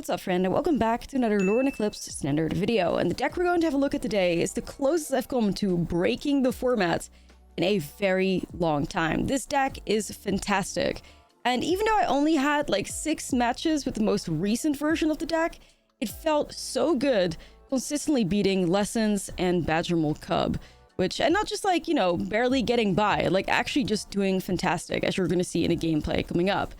What's up, friend, and welcome back to another Lorwyn Eclipsed Standard video. And the deck we're going to have a look at today is the closest I've come to breaking the format in a very long time. This deck is fantastic, and even though I only had like 6 matches with the most recent version of the deck, it felt so good consistently beating Lessons and Badgermole Cub, which, and not just like, you know, barely getting by, like actually just doing fantastic, as you're going to see in a gameplay coming up.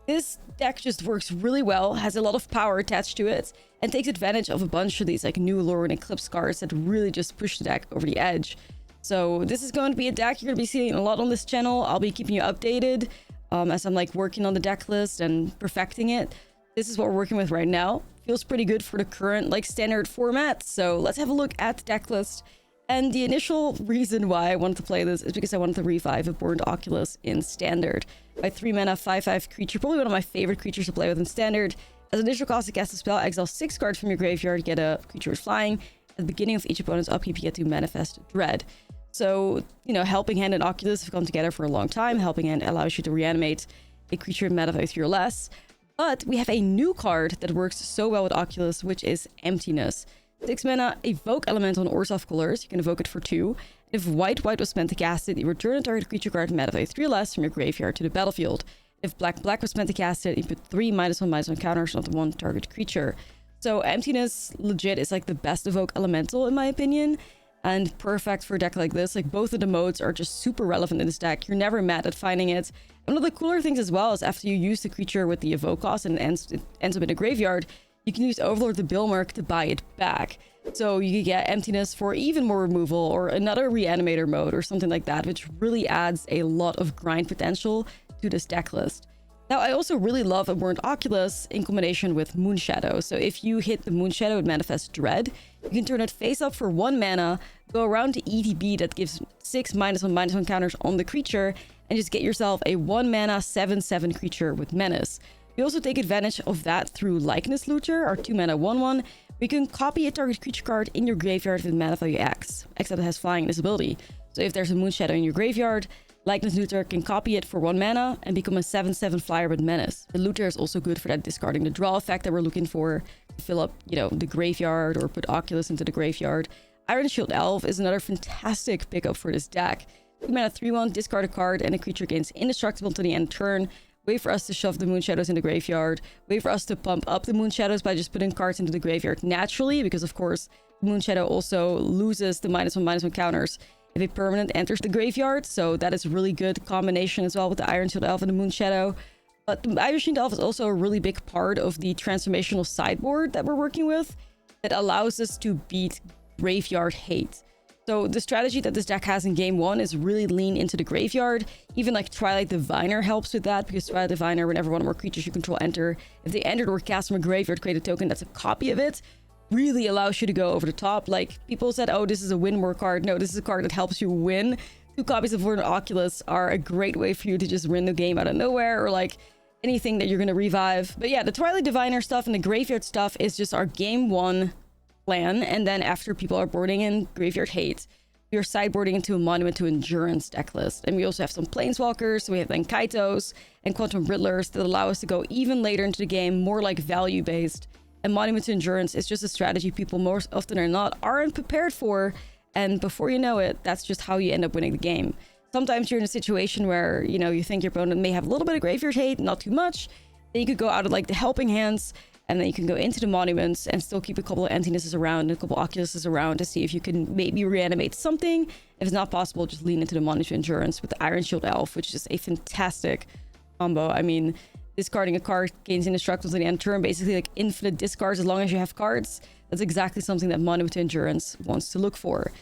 This deck just works really well, has a lot of power attached to it, and takes advantage of a bunch of these like new Lorwyn Eclipse cards that really just push the deck over the edge. So this is going to be a deck you're going to be seeing a lot on this channel. I'll be keeping you updated as I'm like working on the deck list and perfecting it. This is what we're working with right now. Feels pretty good for the current like standard format. So let's have a look at the deck list. And the initial reason why I wanted to play this is because I wanted to revive a Lorwyn Oculus in Standard. My 3-mana 5/5 creature, probably one of my favorite creatures to play with in Standard. As initial cost to cast a spell, exile 6 cards from your graveyard, get a creature with flying. At the beginning of each opponent's upkeep, you get to manifest Dread. So, you know, Helping Hand and Oculus have come together for a long time. Helping Hand allows you to reanimate a creature in mana value 3 or less. But we have a new card that works so well with Oculus, which is Emptiness. 6 mana, evoke elemental on Orzhov colors. You can evoke it for 2. If white was spent to cast it, you return a target creature card mana value 3 or less from your graveyard to the battlefield. If black was spent to cast it, you put 3 -1/-1 counters on the one target creature. So Emptiness legit is like the best evoke elemental in my opinion, and perfect for a deck like this. Like both of the modes are just super relevant in this deck. You're never mad at finding it. And one of the cooler things as well is after you use the creature with the evoke cost and it ends up in the graveyard, you can use Overlord the Billmark to buy it back. So you can get Emptiness for even more removal or another Reanimator mode or something like that, which really adds a lot of grind potential to this deck list. Now, I also really love a Lorwyn Oculus in combination with Moonshadow. So if you hit the Moonshadow and manifest Dread, you can turn it face up for 1 mana, go around to ETB that gives 6 -1/-1 counters on the creature, and just get yourself a 1 mana 7/7 creature with Menace. You also take advantage of that through Likeness Looter, our 2 mana 1/1. We can copy a target creature card in your graveyard with mana value X, except it has flying in this ability. So if there's a Moonshadow in your graveyard, Likeness Looter can copy it for 1 mana and become a 7/7 flyer with Menace. The Looter is also good for that discarding the draw effect that we're looking for to fill up, you know, the graveyard or put Oculus into the graveyard. Ironshield Elf is another fantastic pickup for this deck. 2 mana 3/1, discard a card and a creature gains indestructible until the end of turn. Wait for us to shove the Moonshadows in the graveyard. Wait for us to pump up the Moonshadows by just putting cards into the graveyard naturally, because of course, the Moonshadow also loses the -1/-1 counters if a permanent enters the graveyard. So that is a really good combination as well with the Ironshield Elf and the Moonshadow. But the Ironshield Elf is also a really big part of the transformational sideboard that we're working with that allows us to beat graveyard hate. So the strategy that this deck has in game 1 is really lean into the graveyard. Even like Twilight Diviner helps with that, because Twilight Diviner, whenever one or more creatures you control enter, if they entered or cast from a graveyard, create a token that's a copy of it, really allows you to go over the top. Like people said, oh, this is a win more card. No, this is a card that helps you win. 2 copies of Lorwyn Oculus are a great way for you to just win the game out of nowhere, or like anything that you're going to revive. But yeah, the Twilight Diviner stuff and the graveyard stuff is just our game 1 plan, and then after people are boarding in graveyard hate, we are sideboarding into a Monument to Endurance deck list. And we also have some Planeswalkers, so we have then Kaitos and Quantum Riddlers that allow us to go even later into the game, more like value based. And Monument to Endurance is just a strategy people more often than not aren't prepared for, and before you know it, that's just how you end up winning the game. Sometimes you're in a situation where, you know, you think your opponent may have a little bit of graveyard hate, not too much, then you could go out of like the Helping Hands, and then you can go into the Monuments and still keep a couple of Emptinesses around and a couple of Oculuses around to see if you can maybe reanimate something. If it's not possible, just lean into the Monument to Endurance with the Ironshield Elf, which is a fantastic combo. I mean, discarding a card gains indestructible to the end of turn, basically like infinite discards as long as you have cards. That's exactly something that Monument to Endurance wants to look for.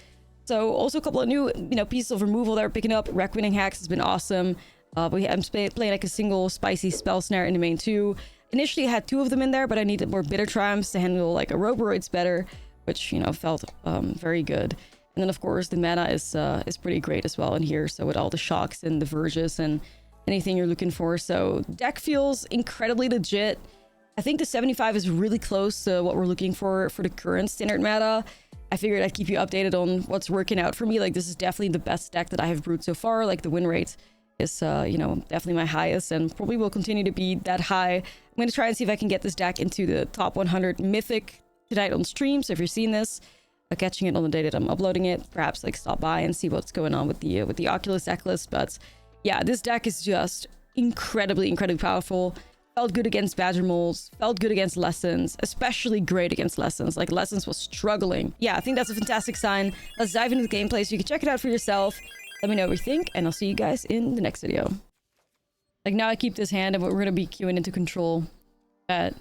So also a couple of new, you know, pieces of removal that we're picking up. Reckoning Hacks has been awesome. I'm playing like a single spicy Spell Snare in the main 2. Initially I had 2 of them in there, but I needed more Bitter Triumphs to handle like Auroboroids better, which, you know, felt very good. And then of course the mana is pretty great as well in here, so with all the shocks and the verges and anything you're looking for. So deck feels incredibly legit. I think the 75 is really close to what we're looking for the current standard meta. I figured I'd keep you updated on what's working out for me. Like this is definitely the best deck that I have brewed so far. Like the win rate is, you know, definitely my highest and probably will continue to be that high. I'm going to try and see if I can get this deck into the top 100 Mythic tonight on stream. So if you're seeing this, catching it on the day that I'm uploading it, perhaps like stop by and see what's going on with the Oculus deck list. But yeah, this deck is just incredibly powerful. Felt good against Badger Moles, felt good against Lessons, especially great against Lessons. Like, Lessons was struggling. Yeah, I think that's a fantastic sign. Let's dive into the gameplay so you can check it out for yourself. Let me know what you think, and I'll see you guys in the next video. Like, now I keep this hand, and we're gonna be queuing into control. That.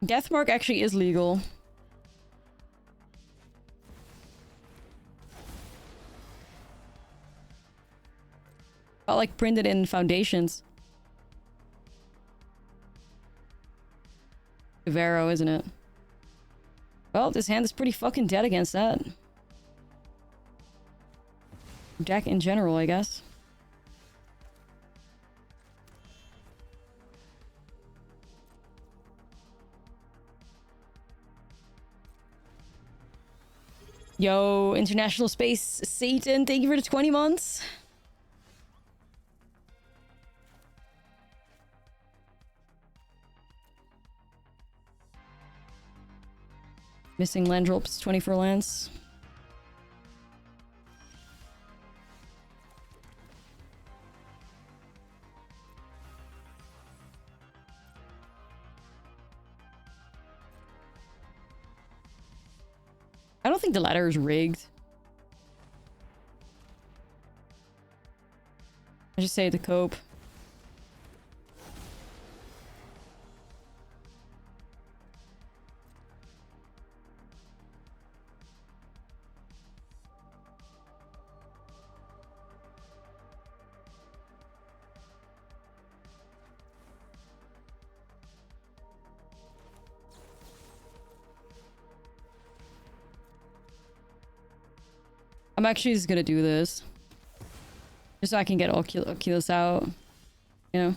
Deathmark actually is legal. Got like printed in foundations. Vero, isn't it? Well, this hand is pretty fucking dead against that. Deck in general, I guess. Yo, International Space Satan, thank you for the 20 months. Missing land drops, 24 lands. I don't think the ladder is rigged. I just say to cope. I'm actually just gonna do this. Just so I can get Oculus out. You know?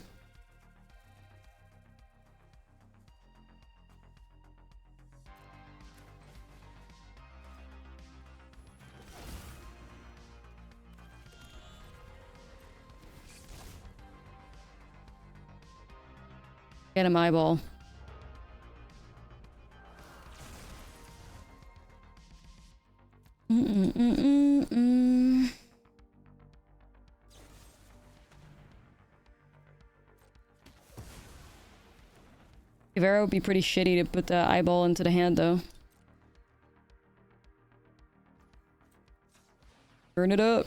Get him eyeball. Vero would be pretty shitty to put the eyeball into the hand, though. Burn it up.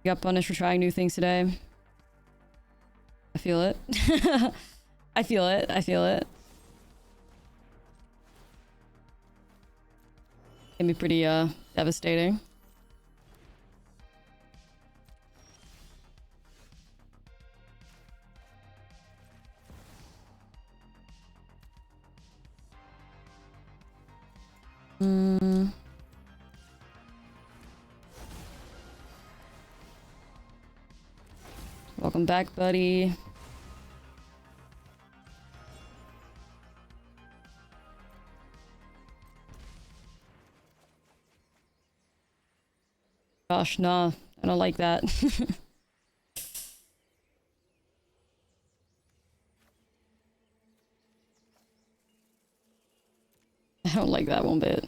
You got punished for trying new things today. I feel it. I feel it. I feel it. Can be pretty devastating. Welcome back, buddy. Gosh, nah. I don't like that. I don't like that one bit.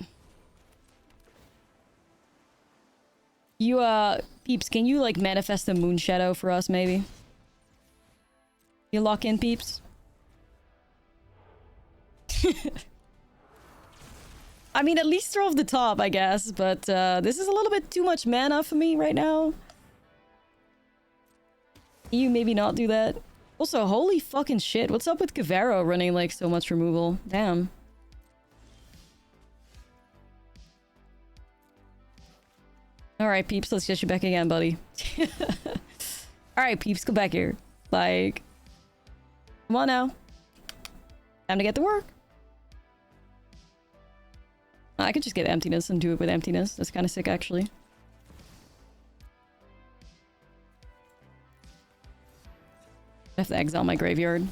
You, Peeps, can you, like, manifest a moon shadow for us, maybe? You lock in, Peeps? I mean, at least throw off the top, I guess, but, this is a little bit too much mana for me right now. Can you maybe not do that? Also, holy fucking shit, what's up with Cavero running, like, so much removal? Damn. Alright, Peeps, let's get you back again, buddy. Alright, Peeps, come back here. Like, come on now. Time to get to work. I could just get emptiness and do it with emptiness. That's kind of sick, actually. I have to exile my graveyard.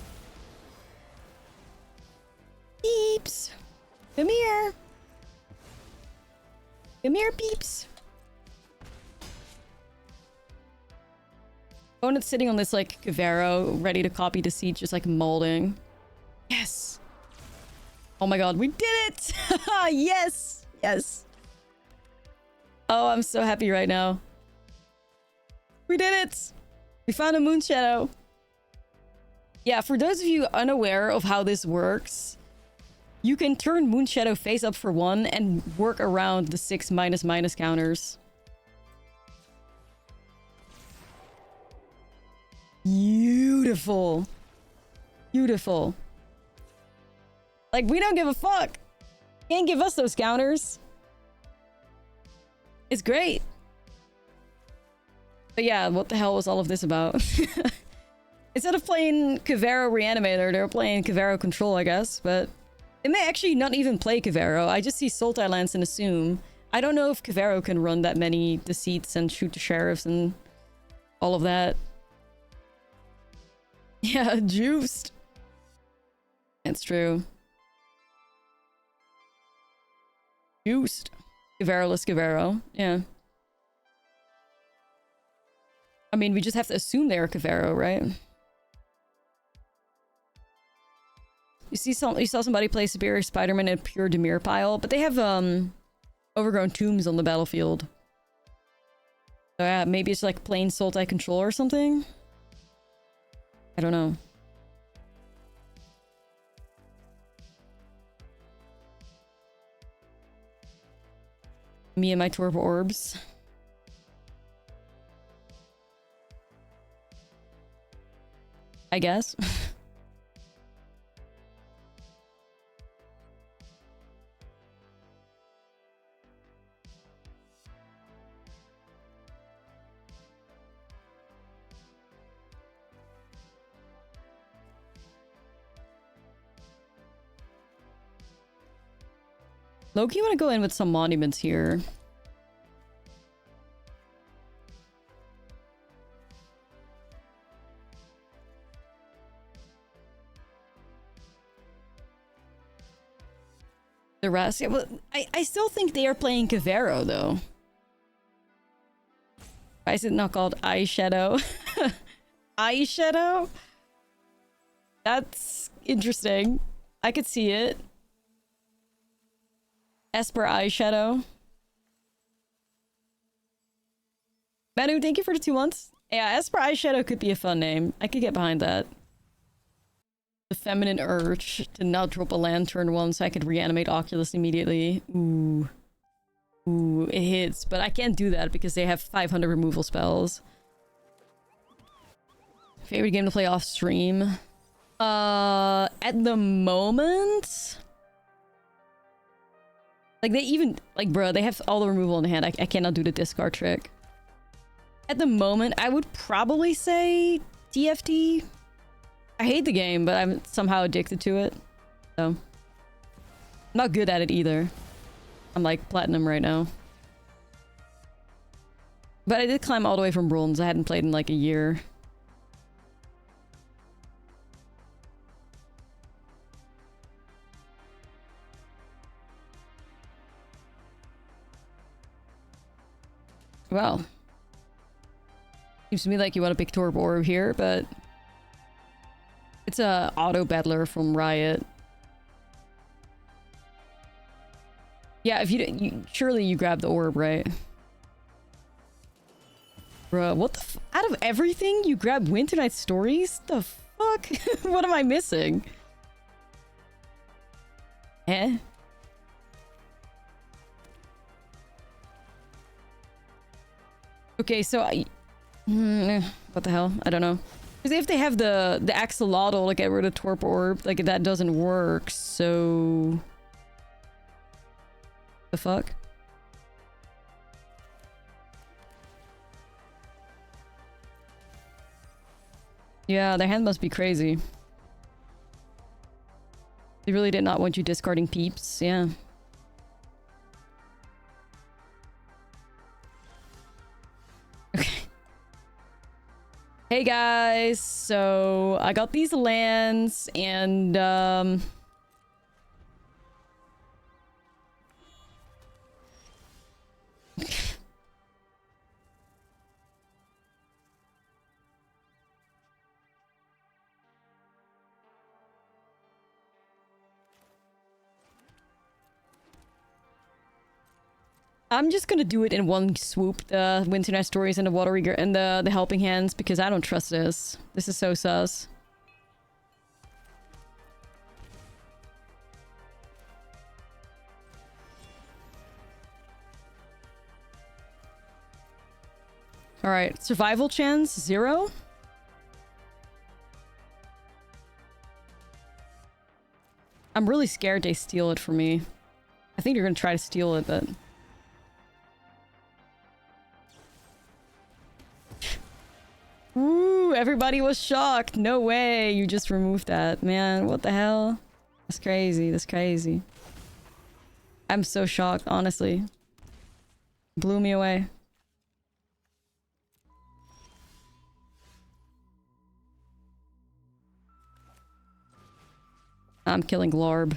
Peeps! Come here! Come here, peeps! Opponent's sitting on this, like, Kavero, ready to copy the seed, just, like, molding. Yes! Oh my god, we did it! Yes! Yes! Oh, I'm so happy right now. We did it! We found a Moon Shadow. Yeah, for those of you unaware of how this works, you can turn Moon Shadow face up for 1 and work around the 6/-- counters. Beautiful. Beautiful. Like, we don't give a fuck. Can't give us those counters. It's great. But yeah, what the hell was all of this about? Instead of playing Kavero Reanimator, they're playing Kavero Control, I guess. But they may actually not even play Kavero. I just see Sultai Lance and assume. I don't know if Kavero can run that many Deceits and shoot the sheriffs and all of that. Yeah, juiced. That's true. Juiced. Kaveroless Kavero. Yeah. I mean, we just have to assume they're Kavero, right? You saw somebody play Superior Spider-Man in a pure Dimir pile, but they have overgrown tombs on the battlefield. So yeah, maybe it's like plain Sultai control or something. I don't know. Me and my Torb Orbs. I guess. Loki, you want to go in with some monuments here. The rest, yeah, well, I still think they are playing Kavero, though. Why is it not called Eyeshadow? Eyeshadow? That's interesting. I could see it. Esper Eyeshadow. Manu, thank you for the 2 months. Yeah, Esper Eyeshadow could be a fun name. I could get behind that. The feminine urge to not drop a land turn 1 so I could reanimate Oculus immediately. Ooh. Ooh, it hits. But I can't do that because they have 500 removal spells. Favorite game to play off stream? At the moment... Like, they even... Like, bro, they have all the removal in hand. I cannot do the discard trick. At the moment, I would probably say TFT. I hate the game, but I'm somehow addicted to it. So... I'm not good at it either. I'm, like, platinum right now. But I did climb all the way from bronze. I hadn't played in, like, a year. Well, seems to me like you want to pick Torb Orb here, but it's a auto battler from Riot. Yeah, if surely you grab the orb, right? Bruh, what the out of everything you grab Winter Stories? The fuck? What am I missing? Eh? Okay, so what the hell? I don't know. Because if they have the axolotl to get rid of Torp Orb, like that doesn't work, so... The fuck? Yeah, their hand must be crazy. They really did not want you discarding peeps, yeah. Okay. Hey guys, so I got these lands and I'm just gonna do it in one swoop, the Winter Night Stories and the Water Rigger and the Helping Hands, because I don't trust this. This is so sus. Alright, survival chance, 0. I'm really scared they steal it from me. I think they're gonna try to steal it, but... Ooh, everybody was shocked. No way, you just removed that. Man, what the hell? That's crazy, that's crazy. I'm so shocked, honestly. Blew me away. I'm killing Glarb.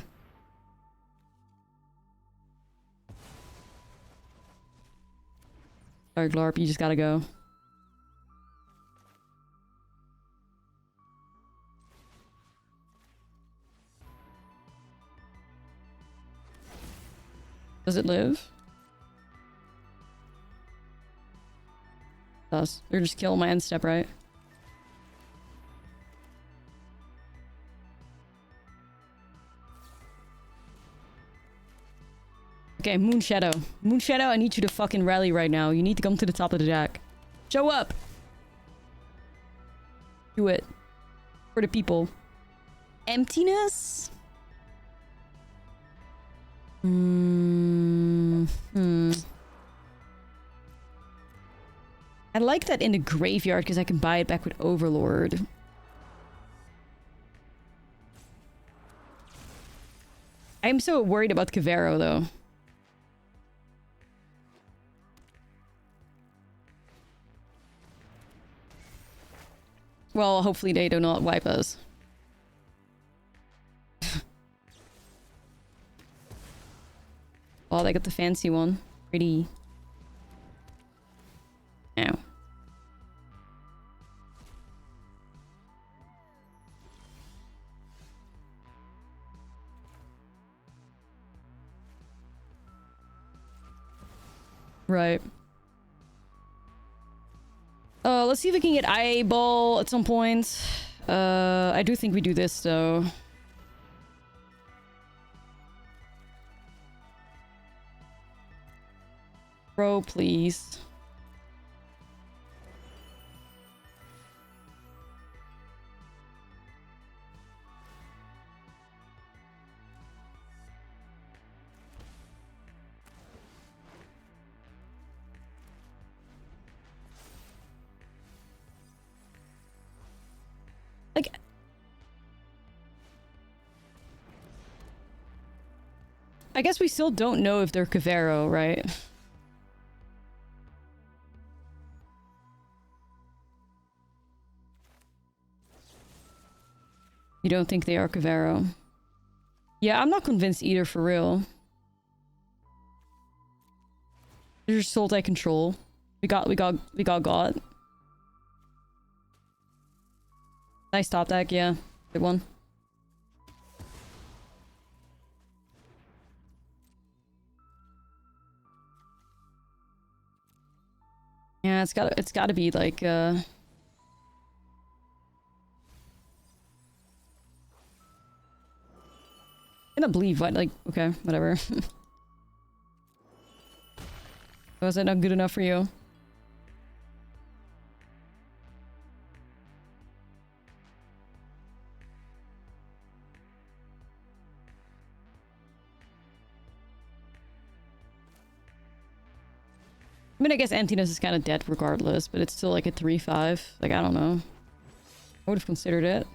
Sorry, Glarb, you just gotta go. Does it live? It does. They're just killing my end step, right? Okay, Moonshadow. Moonshadow, I need you to fucking rally right now. You need to come to the top of the deck. Show up! Do it. For the people. Emptiness? I like that in the graveyard because I can buy it back with Overlord. I'm so worried about Kavero though. Well, hopefully they do not wipe us. Oh, they got the fancy one. Pretty. Ow. Right. Let's see if we can get Eyeball at some point. I do think we do this though. Bro, please. Like... I guess we still don't know if they're Kavero, right? You don't think they are Kavero? Yeah, I'm not convinced either, for real. They're just Sultai control. We got got. Nice top deck, yeah. Good one. Yeah, it's gotta be like I don't believe what, like, okay, whatever. Was that not good enough for you? I mean, I guess Emptiness is kind of dead regardless, but it's still like a 3-5. Like, I don't know. I would have considered it.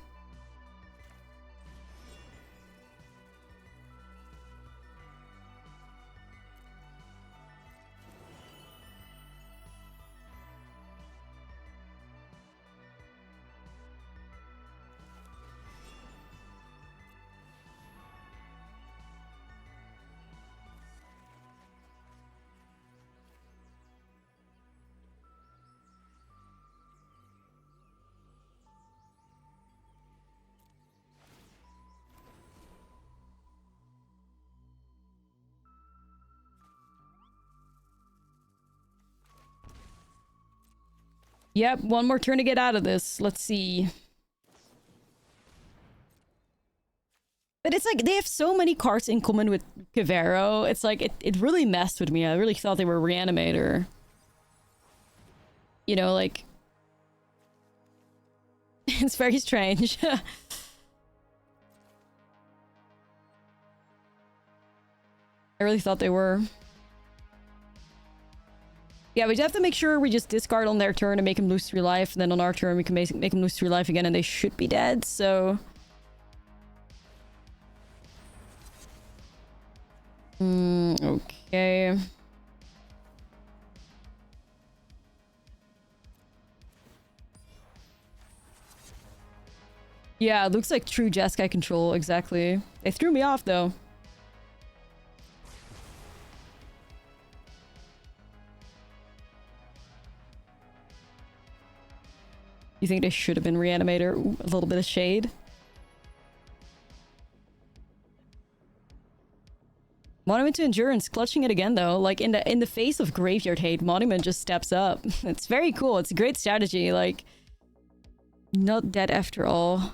Yep, one more turn to get out of this. Let's see. But it's like, they have so many cards in common with Kavero. It's like, it really messed with me. I really thought they were Reanimator. You know, like... it's very strange. I really thought they were. Yeah, we just have to make sure we just discard on their turn and make them lose 3 life. And then on our turn, we can make them lose 3 life again and they should be dead, so... okay. Yeah, it looks like true Jeskai control, exactly. They threw me off, though. You think they should have been Reanimator? Ooh, a little bit of shade. Monument to Endurance, clutching it again though. Like in the face of graveyard hate, Monument just steps up. It's very cool. It's a great strategy. Like, not dead after all.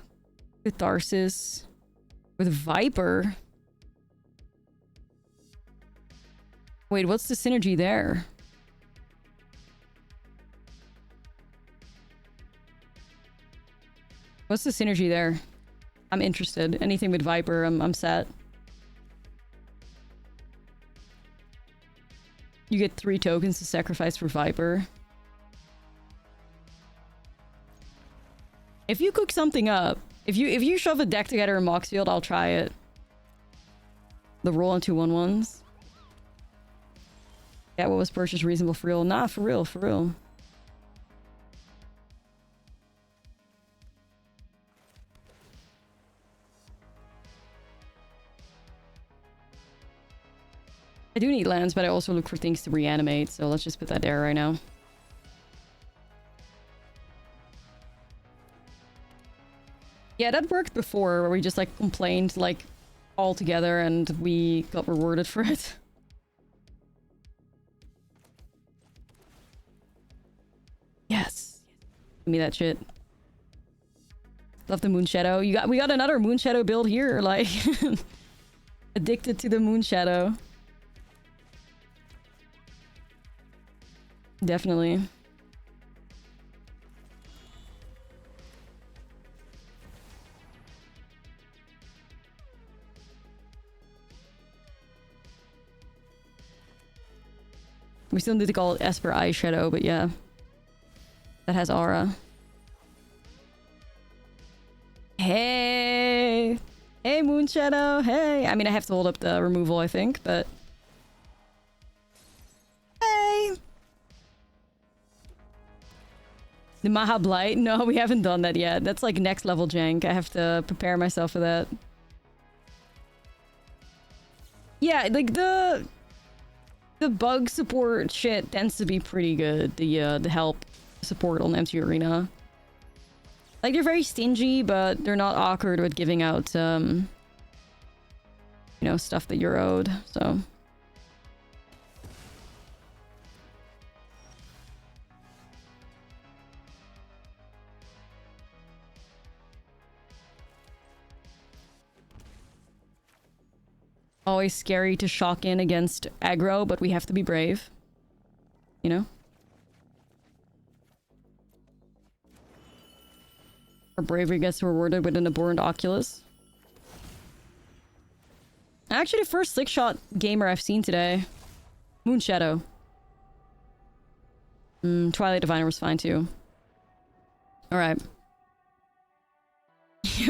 Catharsis with Viper. Wait, what's the synergy there? What's the synergy there? I'm interested. Anything with Viper, I'm set. You get 3 tokens to sacrifice for Viper. If you cook something up, if you shove a deck together in Moxfield, I'll try it. The roll on 2 1/1s. Yeah, what was purchased reasonable for real? Nah, for real, for real. I do need lands, but I also look for things to reanimate, so let's just put that there right now. Yeah, that worked before, where we just, like, complained, like, all together, and we got rewarded for it. Yes. Give me that shit. Love the Moon Shadow. We got another Moon Shadow build here, like... addicted to the Moon Shadow. Definitely. We still need to call it Esper Eyeshadow, but yeah. That has aura. Hey! Hey, Moon Shadow! Hey! I mean, I have to hold up the removal, I think, but... Hey! The Maha Blight? No, we haven't done that yet. That's like next level jank. I have to prepare myself for that. Yeah, like the bug support shit tends to be pretty good. The help support on MTG Arena. Like, they're very stingy, but they're not awkward with giving out, you know, stuff that you're owed, so... Always scary to shock in against aggro, but we have to be brave. You know? Our bravery gets rewarded with an abhorrent Oculus. Actually, the first slick shot gamer I've seen today. Moon Shadow. Twilight Diviner was fine too. Alright.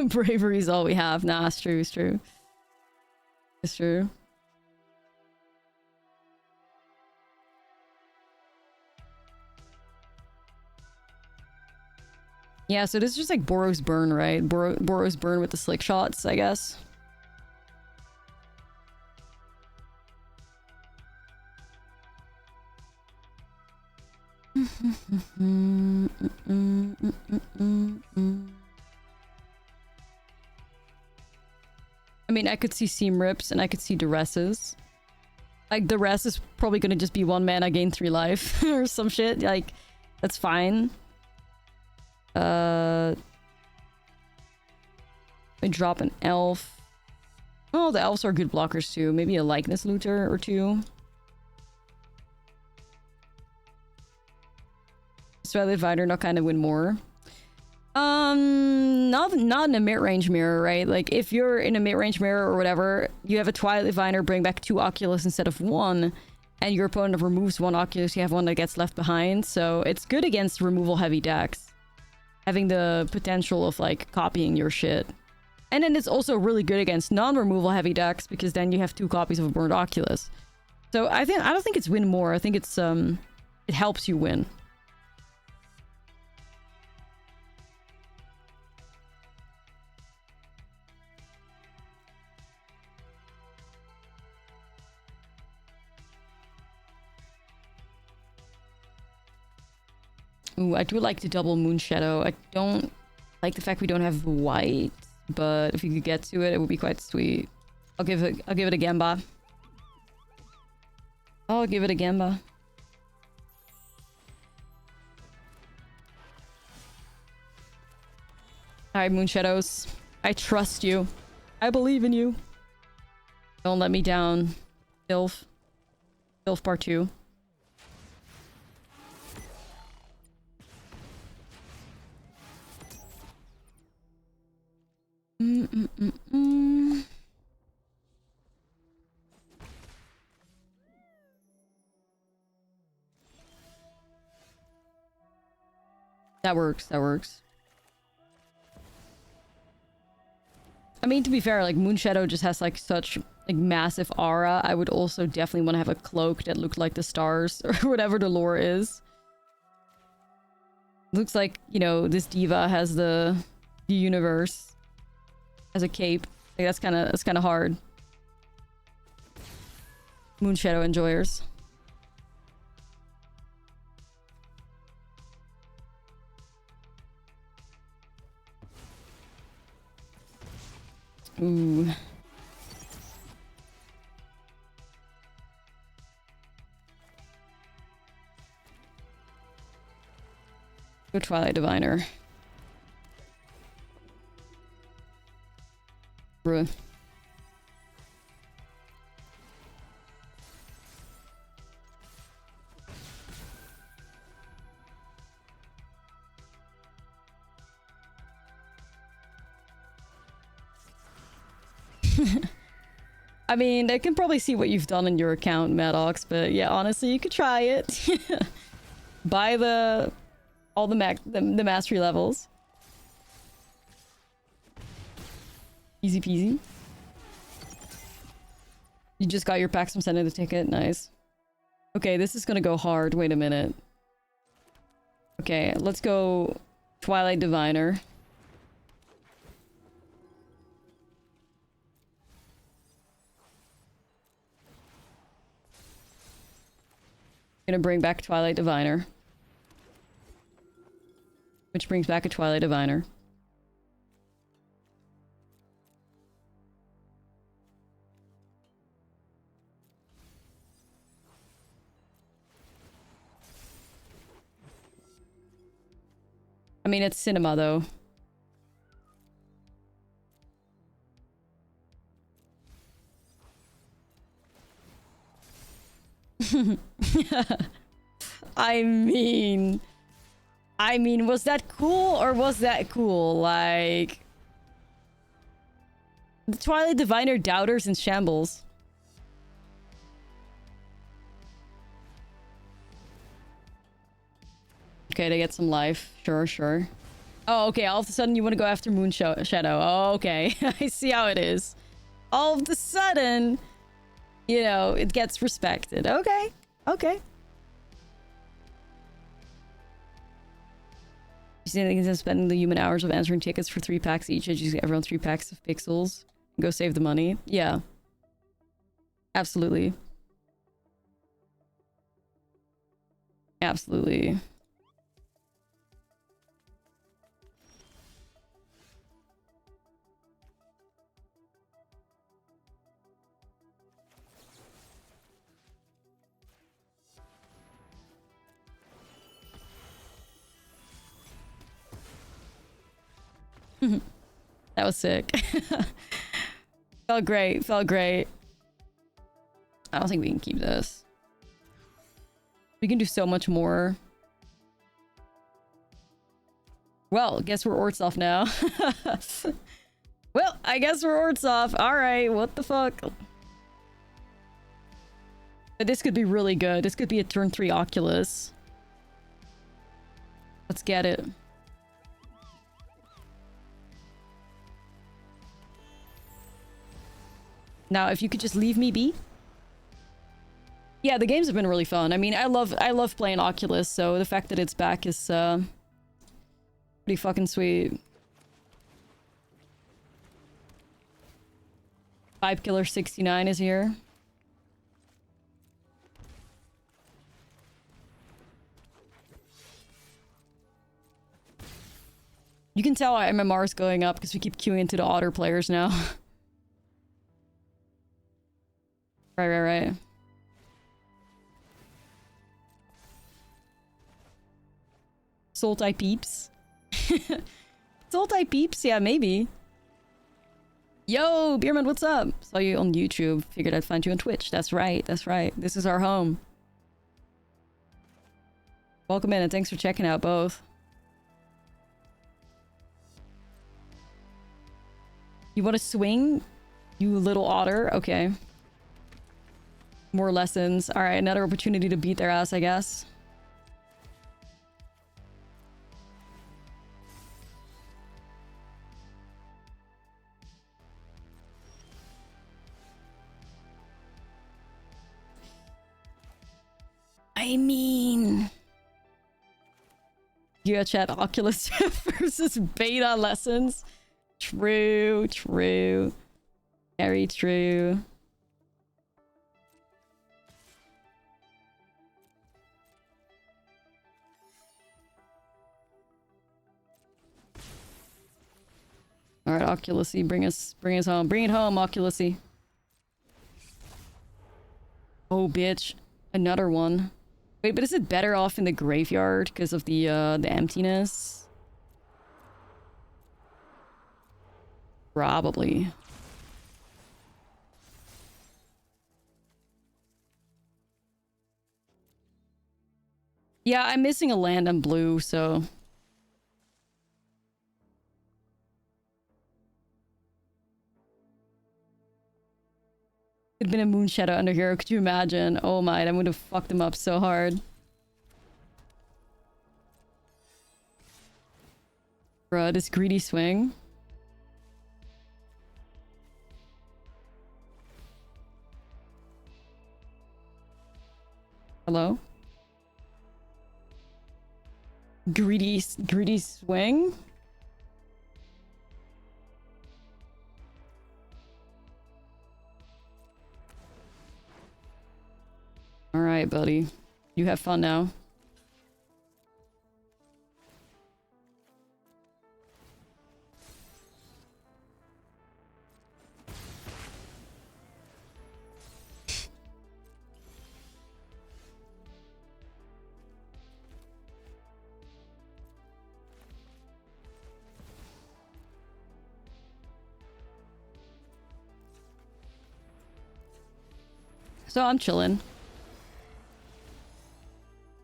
Bravery is all we have. Nah, it's true, it's true. It's true. Yeah, so this is just like Boros Burn, right? Boros Burn with the slick shots, I guess. I mean, I could see Seam Rips and I could see Duresses. Like, Duress is probably gonna just be 1 mana, gain 3 life or some shit. Like, that's fine. I drop an elf. Oh, the elves are good blockers too. Maybe a likeness looter or two. Swell Divider, not kind of win more. Not in a mid-range mirror, right? Like, if you're in a mid-range mirror or whatever, you have a Twilight Diviner, bring back 2 Oculus instead of 1, and your opponent removes 1 Oculus, you have 1 that gets left behind, so it's good against removal-heavy decks. Having the potential of, like, copying your shit. And then it's also really good against non-removal-heavy decks, because then you have 2 copies of a Burned Oculus. So I don't think it's win more, I think it's, it helps you win. Ooh, I do like the double Moon Shadow. I don't like the fact we don't have white, but if you could get to it, it would be quite sweet. I'll give it a Gamba. I'll give it a Gamba. Alright, Moon Shadows. I trust you. I believe in you. Don't let me down. Filth. Filth Part 2. That works, that works. I mean, to be fair, like, Moon Shadow just has, like, such, like, massive aura. I would also definitely want to have a cloak that looked like the stars, or whatever the lore is. Looks like, you know, this diva has the universe as a cape. Like, that's kind of hard. Moon Shadow enjoyers. Ooh. Go Twilight Diviner. Bruh. I mean, I can probably see what you've done in your account, Maddox, but yeah, honestly, you could try it. Buy all the mastery levels. Easy peasy. You just got your packs from sending the ticket. Nice. Okay, this is gonna go hard. Wait a minute. Okay, let's go Twilight Diviner. Gonna bring back Twilight Diviner. Which brings back a Twilight Diviner. I mean, it's cinema, though. I mean, was that cool or was that cool? Like, the Twilight Diviner doubters in shambles. Okay, they get some life. Sure, sure. Oh, okay. All of a sudden, you want to go after Moon Shadow. Oh, okay. I see how it is. All of a sudden, you know, it gets respected. Okay. Okay. You see anything instead of spending the human hours of answering tickets for 3 packs each, and just get everyone 3 packs of pixels and go save the money? Yeah. Absolutely. Absolutely. That was sick. Felt great. Felt great. I don't think we can keep this. We can do so much more. Well, guess we're Ortsoff now. Well, I guess we're Ortsoff. Alright, what the fuck? But this could be really good. This could be a turn 3 Oculus. Let's get it. Now, if you could just leave me be. Yeah, the games have been really fun. I mean, I love playing Oculus, so the fact that it's back is pretty fucking sweet. Vibe Killer 69 is here. You can tell our MMR is going up because we keep queuing into the Otter players now. Right. Sultai peeps. Sultai peeps? Yeah, maybe. Yo, Beerman, what's up? Saw you on YouTube. Figured I'd find you on Twitch. That's right. That's right. This is our home. Welcome in and thanks for checking out both. You want to swing? You little otter? Okay. More lessons. Alright, another opportunity to beat their ass, I guess. I mean... Yeah, chat, Oculus versus beta lessons. True. Very true. Alright, Oculusy, bring us home. Bring it home, Oculusy. Oh, bitch. Another one. Wait, but is it better off in the graveyard because of the emptiness? Probably. Yeah, I'm missing a land on blue, so... It'd been a Moonshadow under here, could you imagine? Oh my, that would have fucked him up so hard. Bruh, this greedy swing. Hello? Greedy swing? Alright, buddy. You have fun now. So I'm chilling.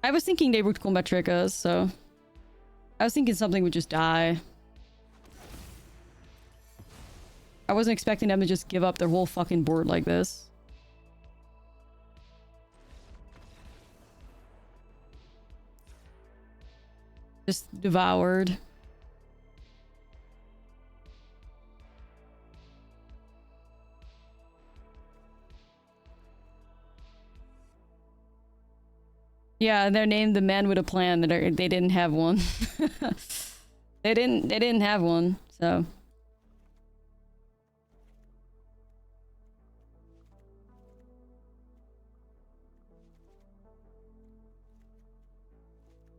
I was thinking they would combat trick us, so... I was thinking something would just die. I wasn't expecting them to just give up their whole fucking board like this. Just devoured. Yeah, they're named the man with a plan. They didn't have one. They didn't have one, so.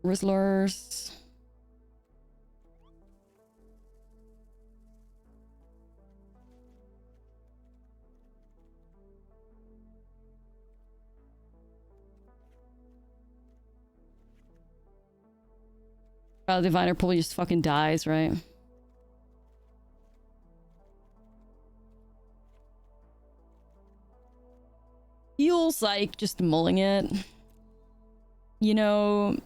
Rizzlers. Diviner probably just fucking dies, right? feels like just mulling it. You know,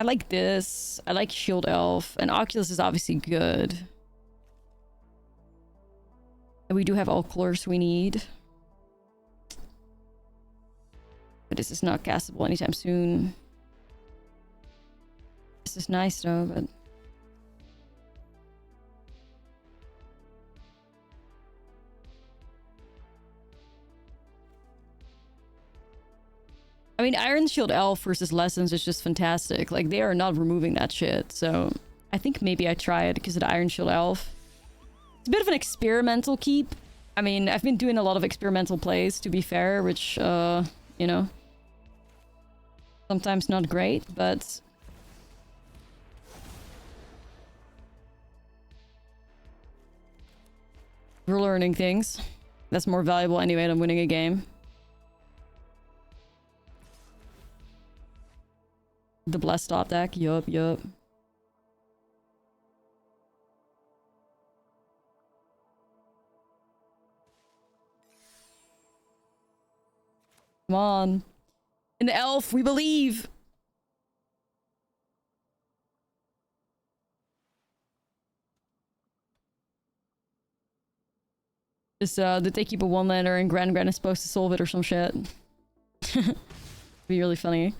I like this. I like Shield Elf. And Oculus is obviously good. And we do have all colors we need. But this is not castable anytime soon. This is nice though, but... I mean, Iron Shield Elf versus Lessons is just fantastic. Like, they are not removing that shit. So, I think maybe I try it because of the Iron Shield Elf. It's a bit of an experimental keep. I mean, I've been doing a lot of experimental plays, to be fair, which, you know, sometimes not great, but... we're learning things. That's more valuable anyway than winning a game. The Blessed Top deck, yup. Come on. In the elf, we believe! Just, did they keep a one-lander and Grand is supposed to solve it or some shit? Be really funny.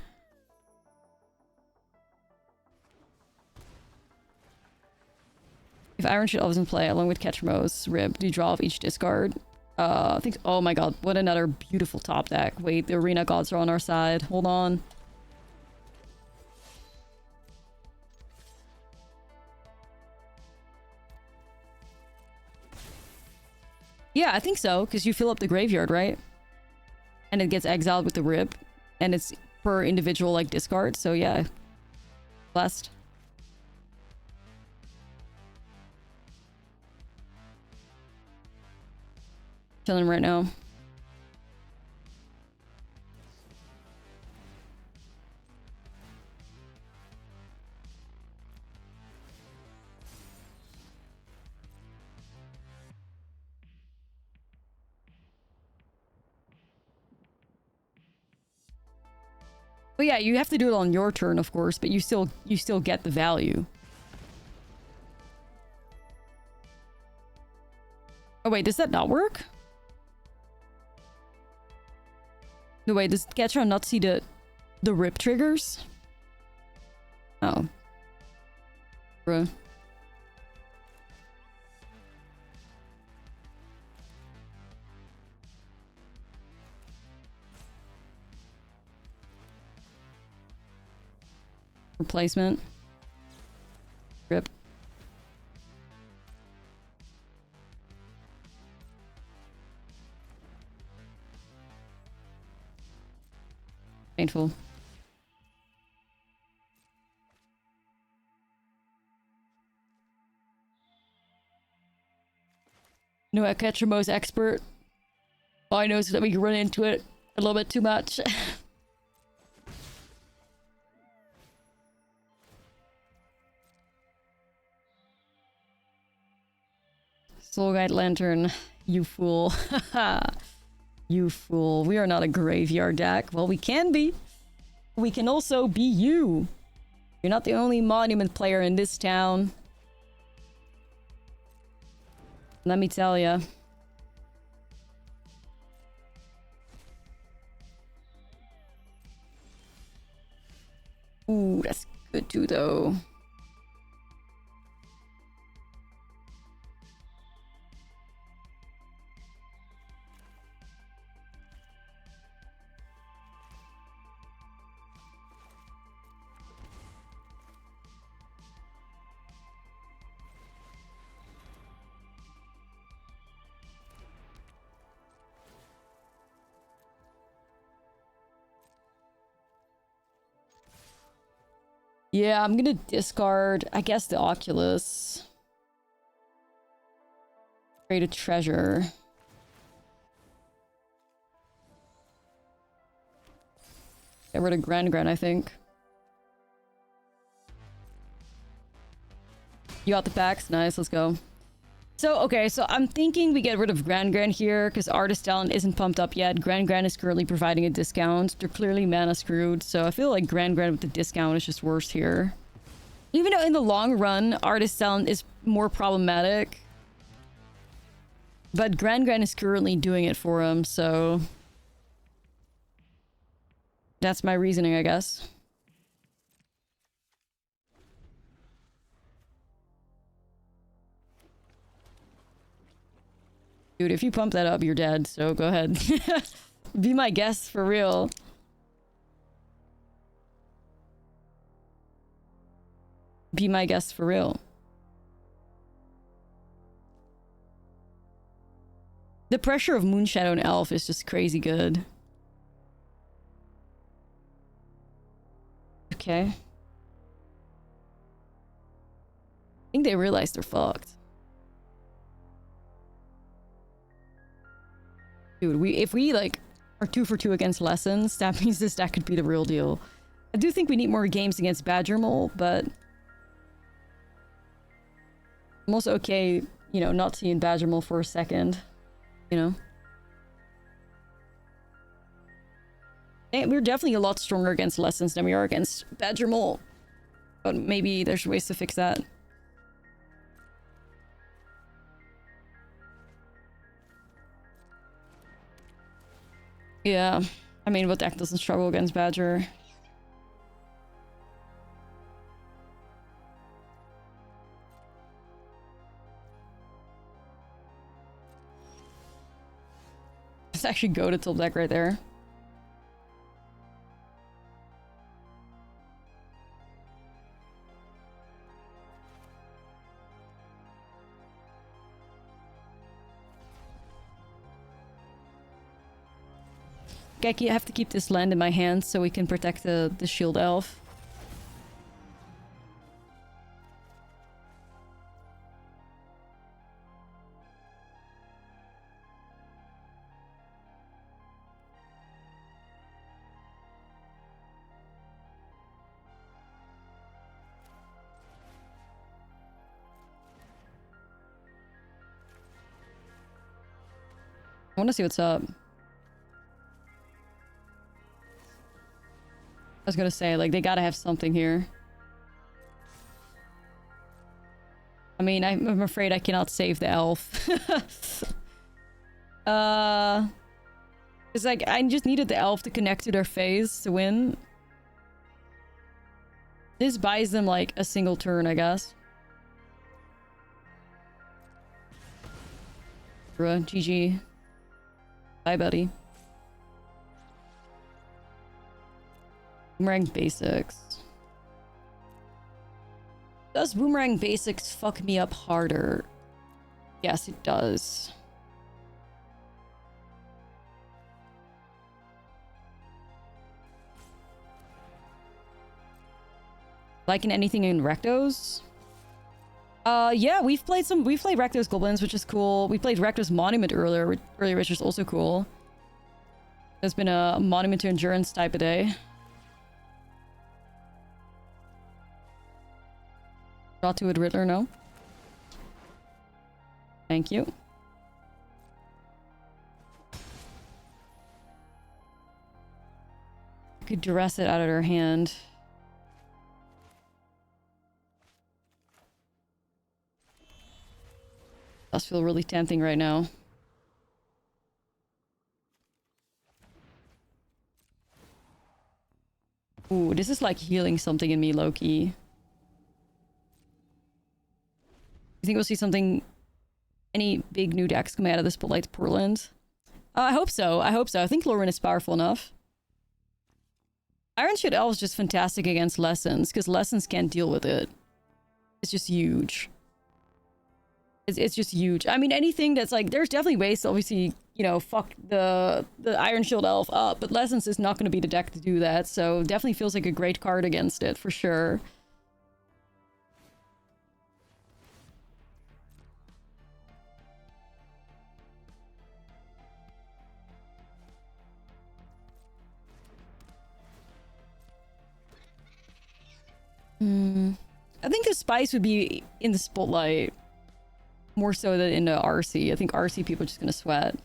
If Iron Shield Elf is in play, along with Ketchmo's Rib, do you draw off each discard? I think... oh my god, what another beautiful top deck. Wait, the Arena Gods are on our side. Hold on. Yeah, I think so, because you fill up the graveyard, right? And it gets exiled with the Rib. And it's per individual, like, discard, so yeah. Blessed. Chilling right now. But yeah, you have to do it on your turn, of course, but you still get the value. Oh wait, does that not work? No, wait, does Ketron not see the rip triggers? Oh. Bruh. Replacement. Rip. Painful. No, Ketchmo's expert. All I know is that we can run into it a little bit too much. Soul Guide Lantern, you fool. You fool. We are not a graveyard deck. Well, we can be. We can also be you. You're not the only monument player in this town. Let me tell ya. Ooh, that's good too, though. Yeah, I'm gonna discard, I guess, the Oculus. Create a treasure. Get rid of Grand, I think. You got the packs? Nice, let's go. So, okay, so I'm thinking we get rid of Grand here, because Artist Talent isn't pumped up yet. Grand is currently providing a discount. They're clearly mana screwed, so I feel like Grand with the discount is just worse here. Even though in the long run, Artist Talent is more problematic. But Grand is currently doing it for him, so... That's my reasoning, I guess. Dude, if you pump that up, you're dead, so go ahead. Be my guest, for real. Be my guest, for real. The pressure of Moonshadow and Elf is just crazy good. Okay. I think they realize they're fucked. Dude, if we like are 2 for 2 against Lessons, that means this deck could be the real deal. I do think we need more games against Badgermole, but I'm also okay, you know, not seeing Badgermole for a second, you know. And we're definitely a lot stronger against Lessons than we are against Badgermole, but maybe there's ways to fix that. Yeah, I mean, what deck doesn't struggle against Badger? Let's actually go to tilt deck right there. I have to keep this land in my hands so we can protect the shield elf. I want to see what's up. I was gonna say, like, they gotta have something here. I mean, I'm afraid I cannot save the elf. It's like, I just needed the elf to connect to their phase to win. This buys them, like, a single turn, I guess. Bruh, GG. Bye, buddy. Boomerang Basics. Does Boomerang Basics fuck me up harder? Yes, it does. Like in anything in Rectos? Yeah, we've played Rectos Goblins, which is cool. We played Rectos Monument earlier, which is also cool. There's been a Monument to Endurance type of day. Draw to it, Riddler, no? Thank you. I could duress it out of her hand. Does feel really tempting right now. Ooh, this is like healing something in me, low-key. You think we'll see something, any big new decks coming out of this Spotlight Portland? I hope so. I hope so. I think Lorwyn is powerful enough. Iron Shield Elf is just fantastic against Lessons, because Lessons can't deal with it. It's just huge. It's just huge. I mean, anything that's like, there's definitely ways to obviously, you know, fuck the Iron Shield Elf up, but Lessons is not going to be the deck to do that, so definitely feels like a great card against it, for sure. I think the Spice would be in the Spotlight More so than into RC. I think RC people are just gonna sweat.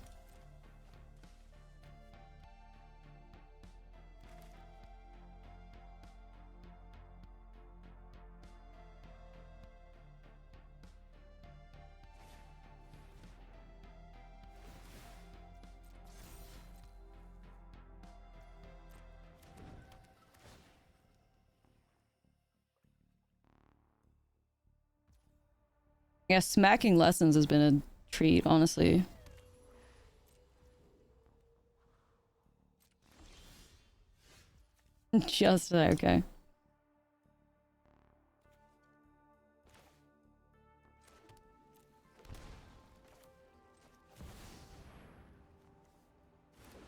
Yeah, smacking lessons has been a treat, honestly. Just okay.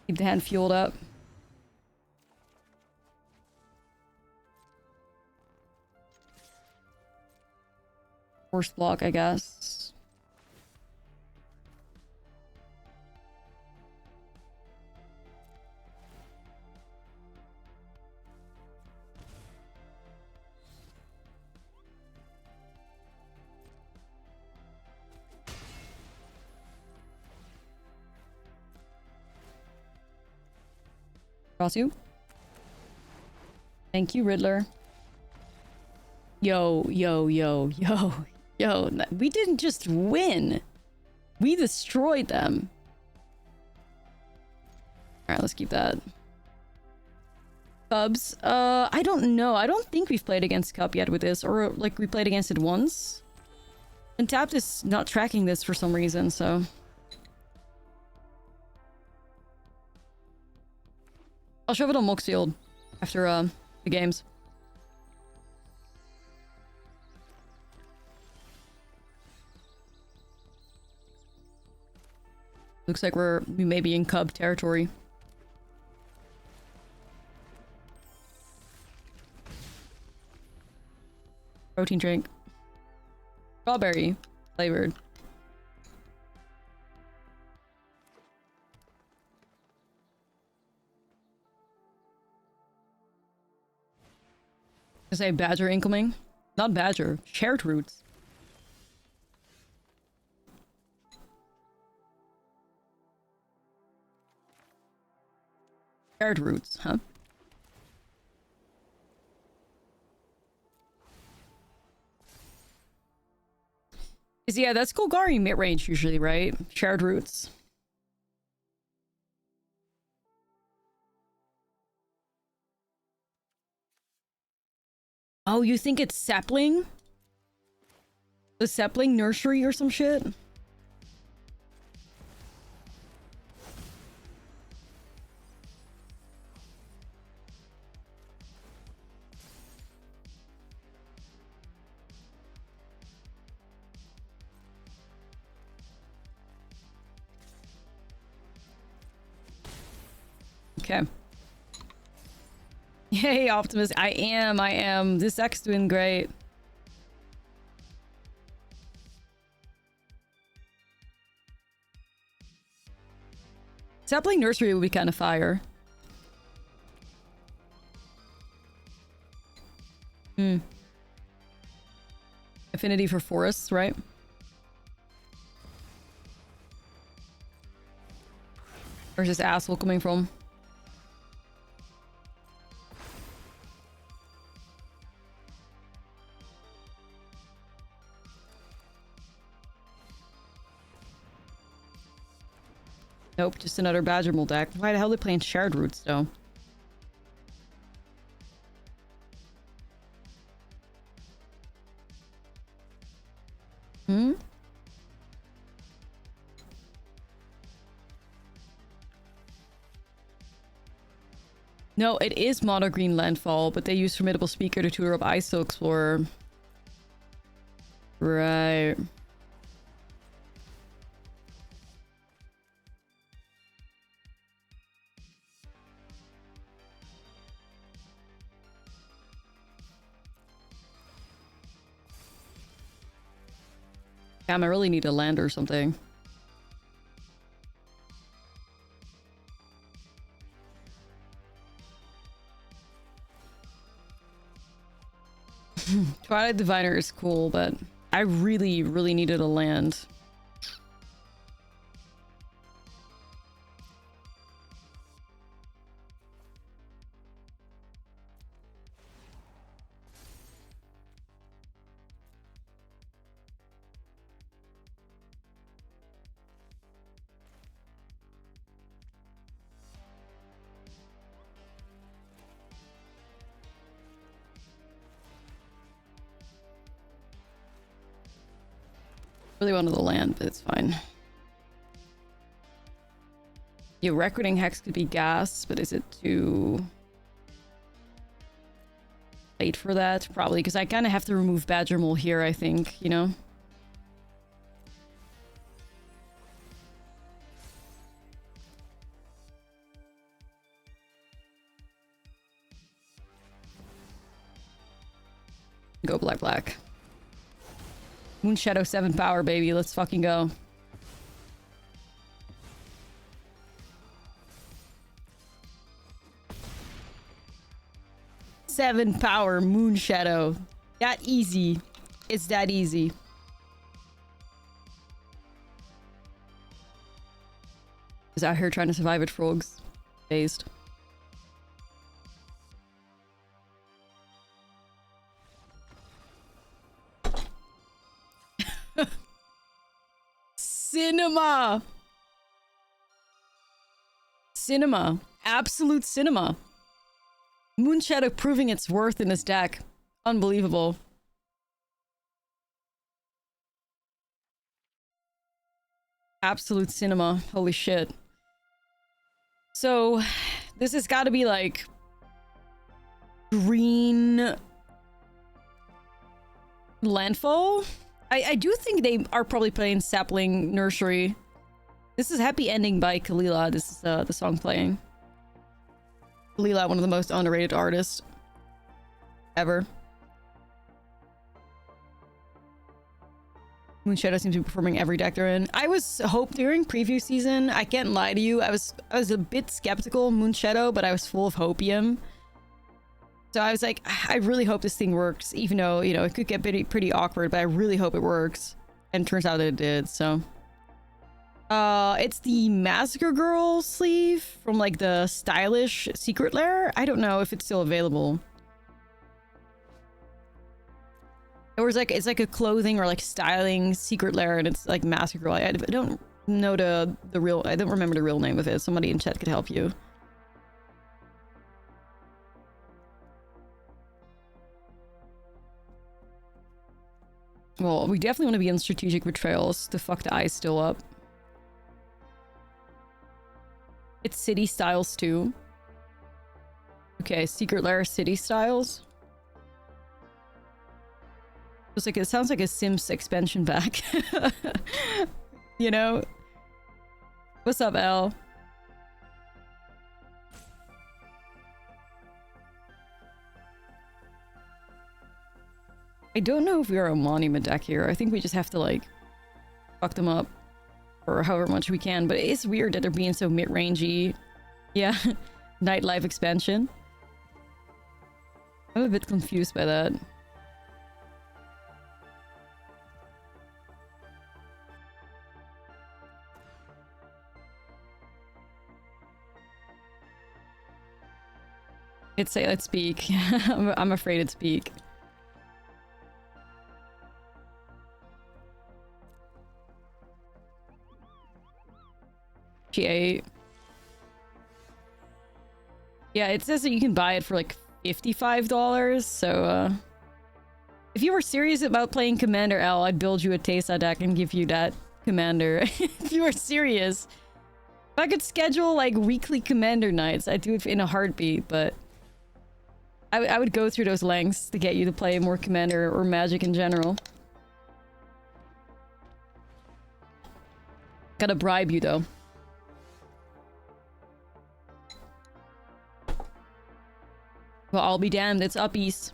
Keep the hand fueled up. Force block, I guess. Cross you. Thank you, Riddler. Yo, yo, yo, yo, yo. We didn't just win. We destroyed them. Alright, let's keep that. Cubs. I don't know. I don't think we've played against Cup yet with this. Or, like, we played against it once. And Tapped is not tracking this for some reason, so... I'll shove it on Moxfield after, the games. Looks like we may be in Cub territory. Protein drink. Strawberry flavored. I say badger incoming? Not badger. Shared roots. Shared roots, huh? Yeah, that's Golgari mid-range usually, right? Shared roots. Oh, you think it's sapling? The sapling nursery or some shit? Okay. Yay, Optimus. I am. This deck's doing great. Sapling Nursery would be kind of fire. Affinity for forests, right? Where's this asshole coming from? Nope, just another Badger Mold deck. Why the hell are they playing Shared Roots, though? No, it is Mono Green Landfall, but they use Formidable Speaker to tutor up ISO Explorer. Right. Damn, I really need a land or something. Twilight Diviner is cool, but I really, really needed a land. Really wanted the land, but it's fine. Yeah, Recording Hex could be gas, but is it too late for that? Probably, because I kind of have to remove Badger Mole here, I think, you know? Go black, black. Moonshadow 7 power, baby. Let's fucking go. Seven power Moonshadow. That easy. It's that easy. Is out here trying to survive at frogs. Dazed. Cinema! Cinema. Absolute cinema. Moonshadow proving its worth in this deck. Unbelievable. Absolute cinema. Holy shit. So, this has got to be like green landfall. I do think they are probably playing Sapling Nursery. This is Happy Ending by Kalila. This is the song playing. Kalila, one of the most underrated artists ever. Moonshadow seems to be performing every deck they're in. I was during preview season, I can't lie to you, I was a bit skeptical of Moonshadow, but I was full of hopium. So I was like, I really hope this thing works, even though, you know, it could get pretty awkward, but I really hope it works. And it turns out that it did, so. It's the Massacre Girl sleeve from like the stylish Secret Lair. I don't know if it's still available. Or it's like a clothing or like styling Secret Lair, and it's like Massacre Girl. I don't know the real, I don't remember the real name of it. Somebody in chat could help you. Well, we definitely want to be in Strategic Betrayals to fuck the eyes still up. It's City Styles too. Okay, Secret Lair City Styles. It sounds like a Sims expansion pack. You know? What's up, L? I don't know if we are a monument deck here. I think we just have to, like, fuck them up for however much we can. But it is weird that they're being so mid-rangey. Yeah. Nightlife expansion. I'm a bit confused by that. Let's speak. I'm afraid it's speak. G8. Yeah, it says that you can buy it for like $55, so if you were serious about playing Commander L, I'd build you a Tesa deck and give you that commander. If you were serious. If I could schedule like weekly commander nights, I'd do it in a heartbeat, but I would go through those lengths to get you to play more Commander or Magic in general. Gotta bribe you though. Well, I'll be damned, it's up east.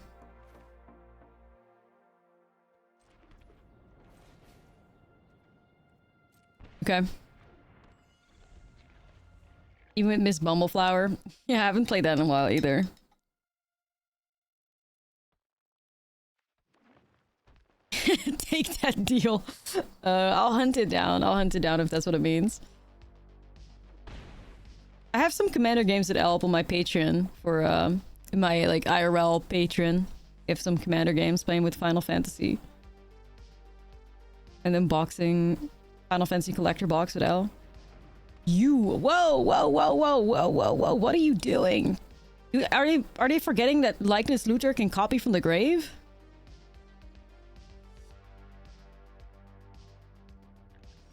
Okay. Even with Miss Bumbleflower? Yeah, I haven't played that in a while either. Take that deal. I'll hunt it down. I'll hunt it down if that's what it means. I have some Commander games that help on my Patreon for my like IRL patron. I have some Commander games playing with Final Fantasy. And then boxing Final Fantasy Collector box with L. You whoa, whoa, whoa, whoa, whoa, whoa, whoa, what are you doing? Are they forgetting that Likeness Looter can copy from the grave?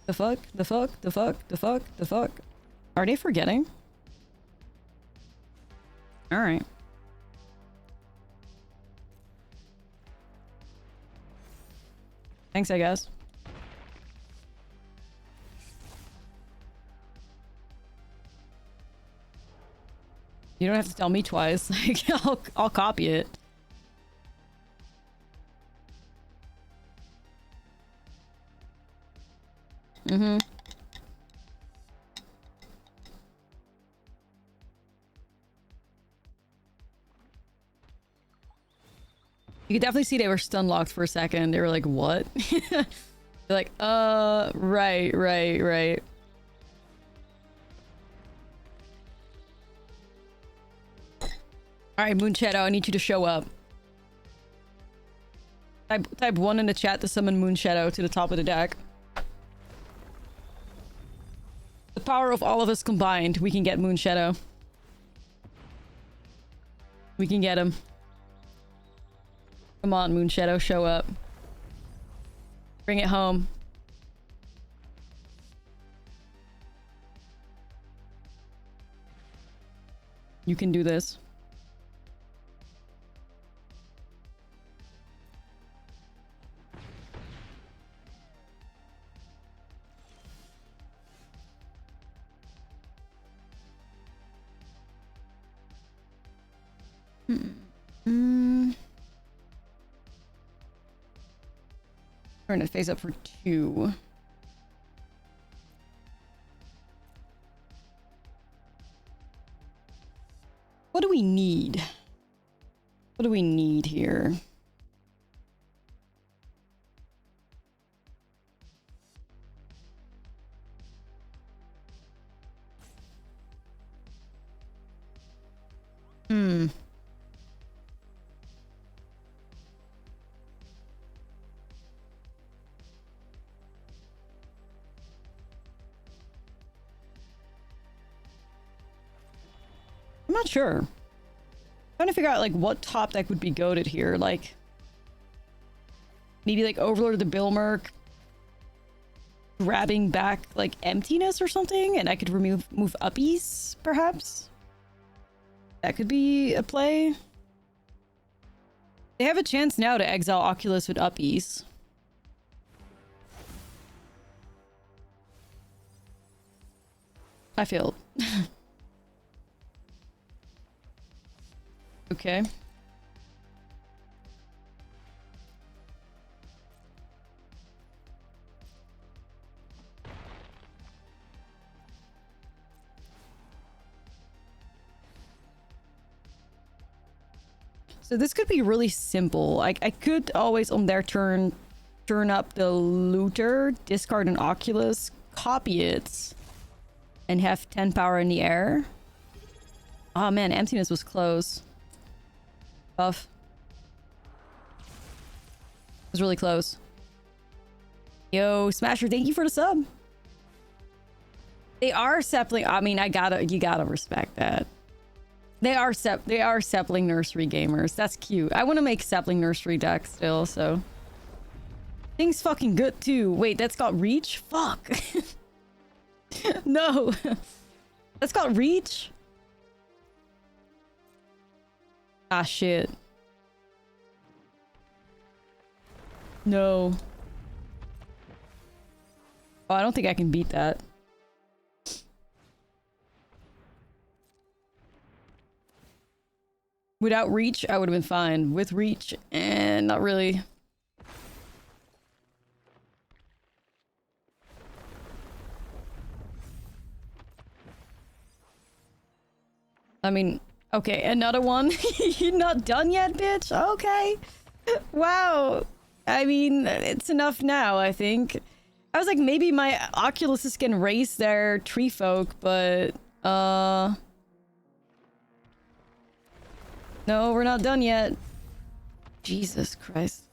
The fuck? The fuck? The fuck? The fuck? The fuck? Are they forgetting? Alright. Thanks, I guess. You don't have to tell me twice. Like, I'll copy it. Mm-hmm. You could definitely see they were stun locked for a second. They were like, what? They're like, right. Alright, Moon Shadow, I need you to show up. Type 1 in the chat to summon Moon Shadow to the top of the deck. The power of all of us combined, we can get Moon Shadow. We can get him. Come on, Moon Shadow, show up. Bring it home. You can do this. Turn it face up for 2. What do we need? What do we need here? I'm not sure. Trying to figure out like what top deck would be goated here. Like maybe like Overlord of the Bilmerk grabbing back like emptiness or something, and I could move uppies, perhaps. That could be a play. They have a chance now to exile Oculus with uppies. I failed. Okay. So this could be really simple. I could always on their turn up the looter, discard an Oculus, copy it, and have 10 power in the air. Oh man, emptiness was close. Buff. It was really close. Yo, Smasher, thank you for the sub. They are Sepling. I mean, you gotta respect that. They are Sepling Nursery gamers. That's cute. I want to make Sepling Nursery decks still, so. Thing's fucking good too. Wait, that's got reach? Fuck. No. That's got reach? Ah, shit. No. Oh, I don't think I can beat that. Without reach, I would have been fine. With reach, and not really. I mean, okay, another one. You're not done yet, bitch? Okay. Wow. I mean, it's enough now, I think. I was like, maybe my Oculuses can race their tree folk, but, no, we're not done yet. Jesus Christ.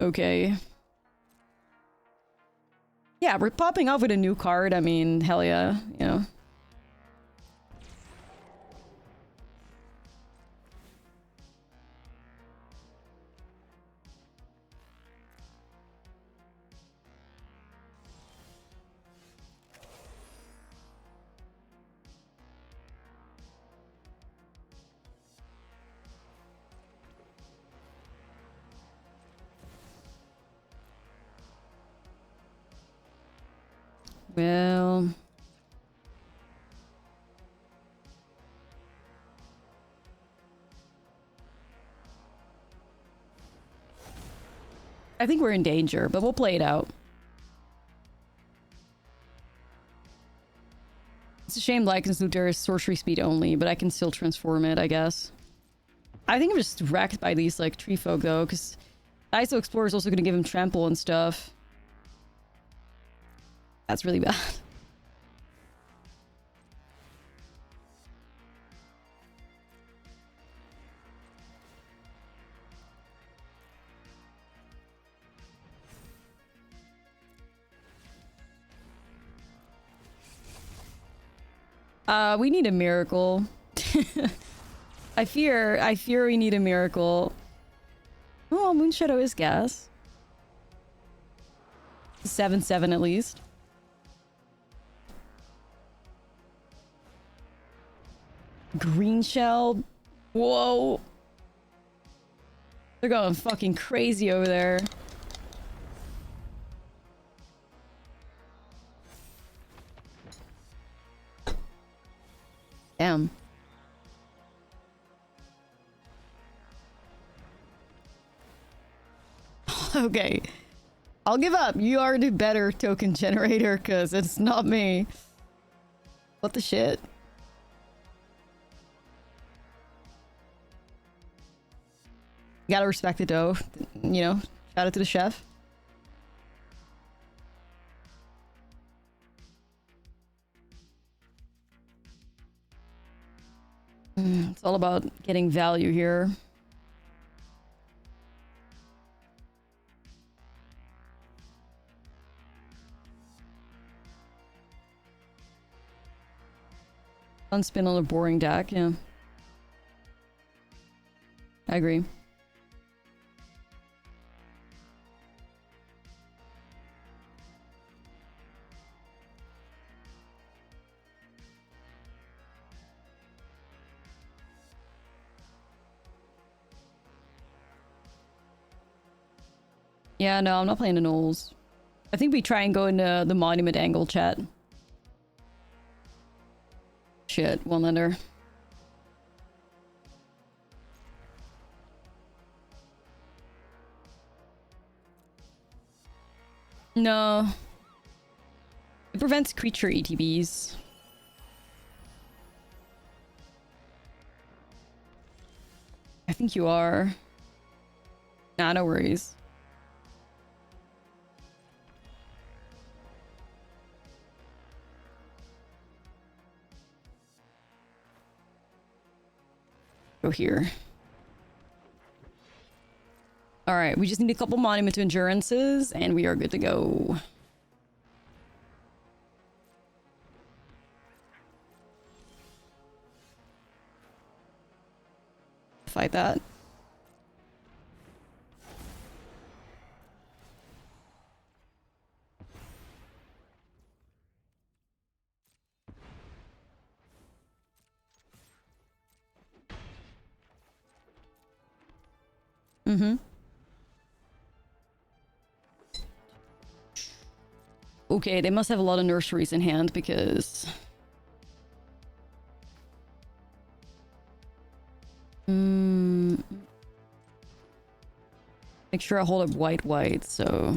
Okay. Yeah, we're popping off with a new card. I mean, hell yeah, you know. Well... I think we're in danger, but we'll play it out. It's a shame Lycan's Looter is sorcery speed only, but I can still transform it, I guess. I think I'm just wrecked by these, like, tree folk, though, because ISO Explorer is also going to give him trample and stuff. That's really bad. We need a miracle. I fear we need a miracle. Oh, Moonshadow is gas. 7/7 at least. Green shell. Whoa. They're going fucking crazy over there. Damn. Okay. I'll give up. You are the better token generator, because it's not me. What the shit? You gotta respect it, though. You know, shout out to the chef. It's all about getting value here. Fun spin on a boring deck, yeah. I agree. Yeah, no, I'm not playing the Knolls. I think we try and go into the monument angle, chat. Shit, one lander. No. It prevents creature ETBs. I think you are. Nah, no worries. Go here. Alright, we just need a couple monument to endurances and we are good to go. Fight that. Mm-hmm. Okay, they must have a lot of nurseries in hand because... Make sure I hold up white, so...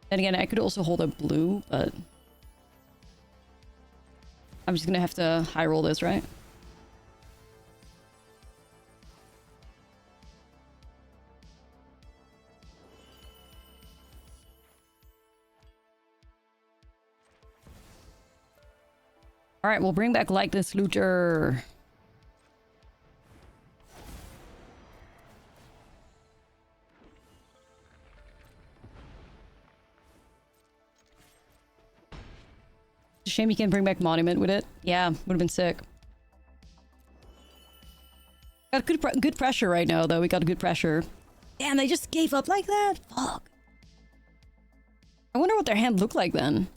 And again, I could also hold up blue, but... I'm just gonna have to high roll this, right? Alright, we'll bring back Likeness Looter. Shame you can't bring back Monument with it. Yeah, would have been sick. Got good pressure right now, though. We got good pressure. Damn, they just gave up like that? Fuck. I wonder what their hand looked like then.